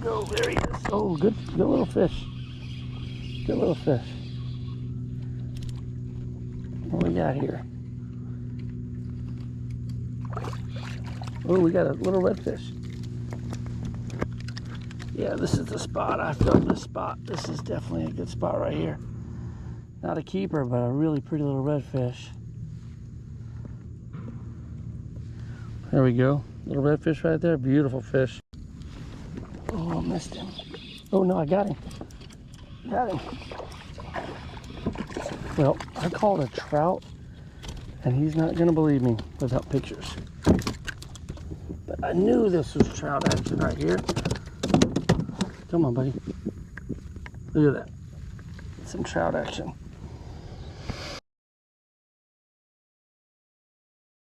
Go, there he is. Oh, good little fish. Good little fish. What we got here? Oh, we got a little redfish. Yeah, this is the spot. I filled this spot. This is definitely a good spot right here. Not a keeper, but a really pretty little redfish. There we go. Little redfish right there. Beautiful fish. Oh, I missed him. Oh, no, I got him. Got him. Well, I called a trout, and he's not going to believe me without pictures. But I knew this was trout action right here. Come on, buddy. Look at that. Some trout action.